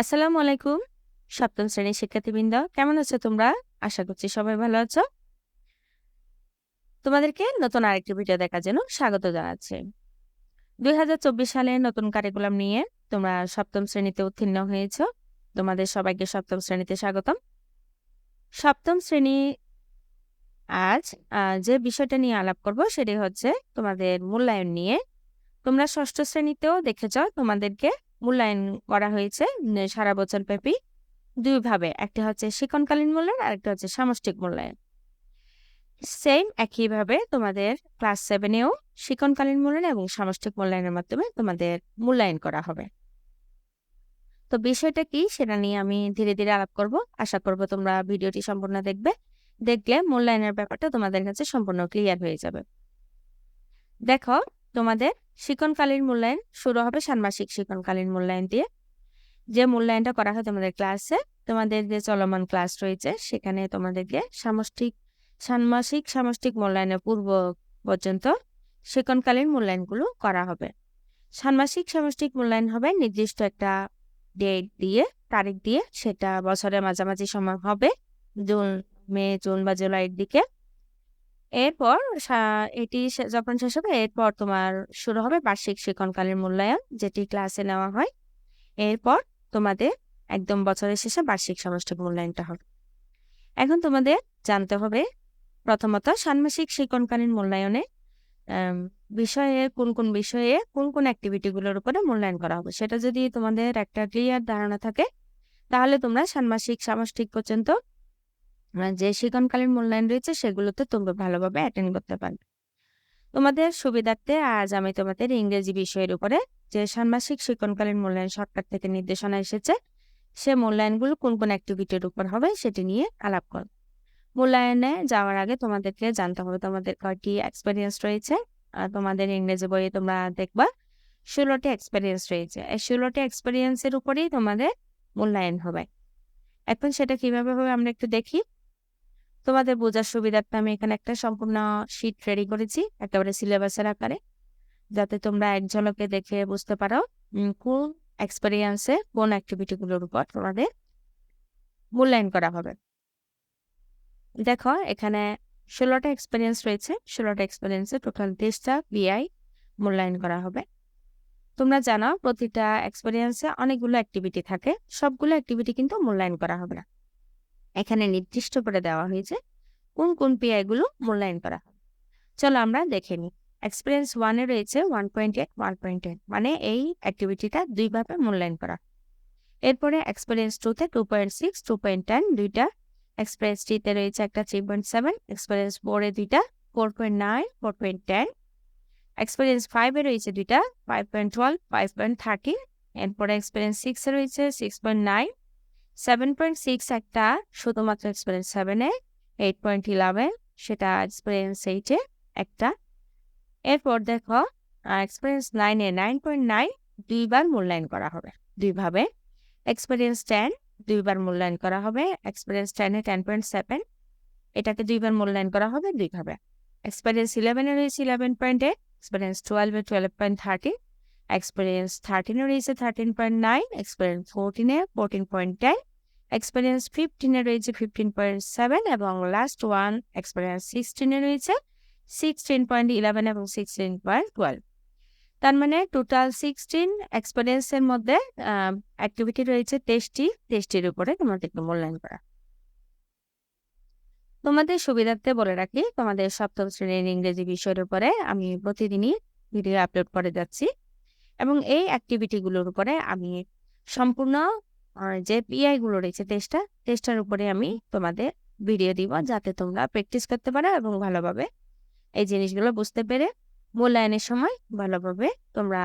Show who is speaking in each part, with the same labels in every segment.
Speaker 1: আসসালামু আলাইকুম। সপ্তম শ্রেণীর শিক্ষার্থীবৃন্দ, কেমন আছো তোমরা? আশা করছি সবাই ভালো আছো। তোমাদেরকে নতুন আরেকটি ভিডিও দেখার জন্য স্বাগত জানাচ্ছি। 2024 সালে নতুন কারিকুলাম নিয়ে তোমরা সপ্তম শ্রেণীতে উত্তীর্ণ হয়েছো। তোমাদের সবাইকে সপ্তম শ্রেণীতে স্বাগতম। সপ্তম শ্রেণী আজ যে বিষয়টা নিয়ে আলাপ করব সেটি হচ্ছে তোমাদের মূল্যায়ন নিয়ে। তোমরা ষষ্ঠ শ্রেণীতেও দেখেছ তোমাদেরকে মূল্যায়ন করা হয়েছে সারা বছর ব্যাপী। দুই ভাবে, একটা হচ্ছে শিক্ষণকালীন মূল্যায়ন আর একটা হচ্ছে সামষ্টিক মূল্যায়ন। সেম একইভাবে তোমাদের ক্লাস 7-এও শিক্ষণকালীন মূল্যায়ন এবং সামষ্টিক মূল্যায়নের মাধ্যমে তোমাদের মূল্যায়ন করা হবে। তো বিষয়টা কি সেটা নিয়ে আমি ধীরে ধীরে আলাপ করব। আশা করব তোমরা ভিডিওটি সম্পূর্ণ দেখবে। দেখলে মূল্যায়নের ব্যাপারটা তোমাদের কাছে সম্পূর্ণ ক্লিয়ার হয়ে যাবে। দেখো, তোমাদের শিক্ষণকালীন মূল্যায়ন শুরু হবে ষান্মাসিক শিক্ষণকালীন মূল্যায়ন দিয়ে। যে মূল্যায়নটা করা হয় তোমাদের ক্লাসে, তোমাদের যে চলমান ক্লাস রয়েছে সেখানে তোমাদেরকে ষান্মাসিক সামষ্টিক মূল্যায়নের পূর্ব পর্যন্ত শিক্ষণকালীন মূল্যায়নগুলো করা হবে। ষান্মাসিক সামষ্টিক মূল্যায়ন হবে নির্দিষ্ট একটা ডেট দিয়ে, তারিখ দিয়ে, সেটা বছরের মাঝামাঝি সময় হবে, মে, জুন বা জুলাইয়ের দিকে। এরপর এটি যখন শেষ হবে, এরপর তোমার শুরু হবে বার্ষিক শিক্ষণকালীন মূল্যায়ন, যেটি ক্লাসে নেওয়া হয়। এরপর তোমাদের একদম বছরের শেষে বার্ষিক সামষ্টিক মূল্যায়নটা হবে। এখন তোমাদের জানতে হবে প্রথমত ষান্মাসিক শিক্ষণকালীন মূল্যায়নে বিষয়ে কোন কোন অ্যাক্টিভিটিগুলোর উপরে মূল্যায়ন করা হবে, সেটা যদি তোমাদের একটা ক্লিয়ার ধারণা থাকে তাহলে তোমরা ষান্মাসিক সামষ্টিক পর্যন্ত যে শিক্ষণকালীন মূল্যায়ন রয়েছে সেগুলোতে তোমরা ভালোভাবে অ্যাটেন্ড করতে পারবে। তোমাদের সুবিধার্থে আজ আমি তোমাদের ইংরেজি বিষয়ের উপরে যে ষান্মাসিক শিক্ষণকালীন মূল্যায়ন সরকার থেকে নির্দেশনা এসেছে, সে মূল্যায়নগুলো কোন কোন অ্যাক্টিভিটির উপর হবে সেটি নিয়ে আলাপ করব। মূল্যায়নে যাওয়ার আগে তোমাদেরকে জানতে হবে তোমাদের কয়টি এক্সপেরিয়েন্স রয়েছে। তোমাদের ইংরেজি বইয়ে তোমরা দেখবা 16টি এক্সপেরিয়েন্স রয়েছে। এই 16টি এক্সপেরিয়েন্সের উপরেই তোমাদের মূল্যায়ন হবে। এখন সেটা কিভাবে হবে আমরা একটু দেখি। তোমাদের বোঝার সুবিধার্থে আমি এখানে একটা সম্পূর্ণ শীট রেডি করেছি একেবারে সিলেবাসের আকারে, যাতে তোমরা এক ঝলকে দেখে বুঝতে পারো কোন এক্সপেরিয়েন্সে কোন অ্যাক্টিভিটিগুলোর উপর তোমাদের মূল্যায়ন করা হবে। দেখো, এখানে 16টা এক্সপেরিয়েন্স রয়েছে। 16টা এক্সপেরিয়েন্সে টোটাল 23টা বিআই মূল্যায়ন করা হবে। তোমরা জানো প্রতিটা এক্সপেরিয়েন্সে অনেকগুলো অ্যাক্টিভিটি থাকে, সবগুলো অ্যাক্টিভিটি কিন্তু মূল্যায়ন করা হবে না। এখানে নির্দিষ্ট করে দেওয়া হয়েছে কোন কোন পিআই গুলো মূল্যায়ন করা হবে। চলো আমরা দেখে নিই। এক্সপেরিয়েন্স 1-এ রয়েছে 1.8, 1.10, মানে এই অ্যাক্টিভিটিটা দুইভাবে মূল্যায়ন করা। এরপরে এক্সপেরিয়েন্স 2-তে 2.6, 2.10 দুইটা। এক্সপেরিয়েন্স 3-তে রয়েছে একটা 3.7, এক্সপেরিয়েন্স 4-এ দুইটা 4.9, 4.10। এক্সপেরিয়েন্স 5-এ রয়েছে দুইটা 5.12, 5.30। এরপরে এক্সপেরিয়েন্স 6-এ রয়েছে 6.9, 7.6 একটা শুধুমাত্র এক্সপেরিয়েন্স 7-এ, 8.11 সেটা এক্সপেরিয়েন্স 8-এ একটা। এরপর দেখো এক্সপেরিয়েন্স 9-এ 9.9 দুইবার মূল্যায়ন করা হবে দুইভাবে। এক্সপেরিয়েন্স 10 দুইবার মূল্যায়ন করা হবে। এক্সপেরিয়েন্স 10-এ 10.7 এটাকে দুইবার মূল্যায়ন করা হবে দুইভাবে। এক্সপেরিয়েন্স 11-এ রয়েছে 11.8, এক্সপেরিয়েন্স 12-এ 12.30, এক্সপেরিয়েন্স 13-এ রয়েছে 13.9, এক্সপেরিয়েন্স 14-এ 14.10, এক্সপেরিয়েন্স 15-এ রয়েছে 15.7 এবং লাস্ট ওয়ান এক্সপেরিয়েন্স 16-এ রয়েছে 16.11 এবং 16.12। তার মানে টোটাল 16 এক্সপেরিয়েন্সের মধ্যে অ্যাক্টিভিটি রয়েছে 23টির উপরে তোমাদেরকে মূল্যায়ন করা। তোমাদের সুবিধার্থে বলে রাখি, তোমাদের সপ্তম শ্রেণীর ইংরেজি বিষয়ের উপরে আমি প্রতিদিনই ভিডিও আপলোড করে যাচ্ছি এবং এই অ্যাক্টিভিটিগুলোর উপরে আমি সম্পূর্ণ যে পিআই গুলো রয়েছে টেস্টার উপরে আমি তোমাদের ভিডিও দিব, যাতে তোমরা প্র্যাকটিস করতে পারো এবং ভালোভাবে এই জিনিসগুলো বুঝতে পেরে মূল্যায়নের সময় ভালোভাবে তোমরা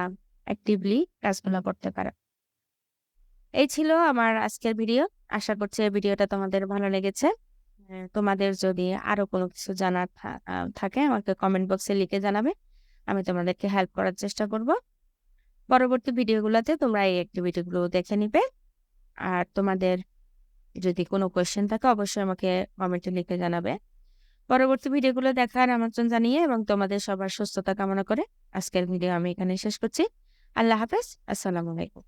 Speaker 1: অ্যাক্টিভলি কাজগুলো করতে পারো। এই ছিল আমার আজকের ভিডিও। আশা করছি ভিডিওটা তোমাদের ভালো লেগেছে। তোমাদের যদি আরো কোনো কিছু জানার থাকে আমাকে কমেন্ট বক্সে লিখে জানাবে, আমি তোমাদেরকে হেল্প করার চেষ্টা করব। পরবর্তী ভিডিওগুলোতে তোমরা এই অ্যাক্টিভিটিগুলো দেখে নিবে। আর তোমাদের যদি কোনো কোয়েশ্চেন থাকে অবশ্যই আমাকে কমেন্টে লিখে জানাবে। পরবর্তী ভিডিওগুলো দেখার আমন্ত্রণ জানিয়ে এবং তোমাদের সবার সুস্থতা কামনা করে আজকের ভিডিও আমি এখানে শেষ করছি। আল্লাহ হাফেজ। আসসালামু আলাইকুম।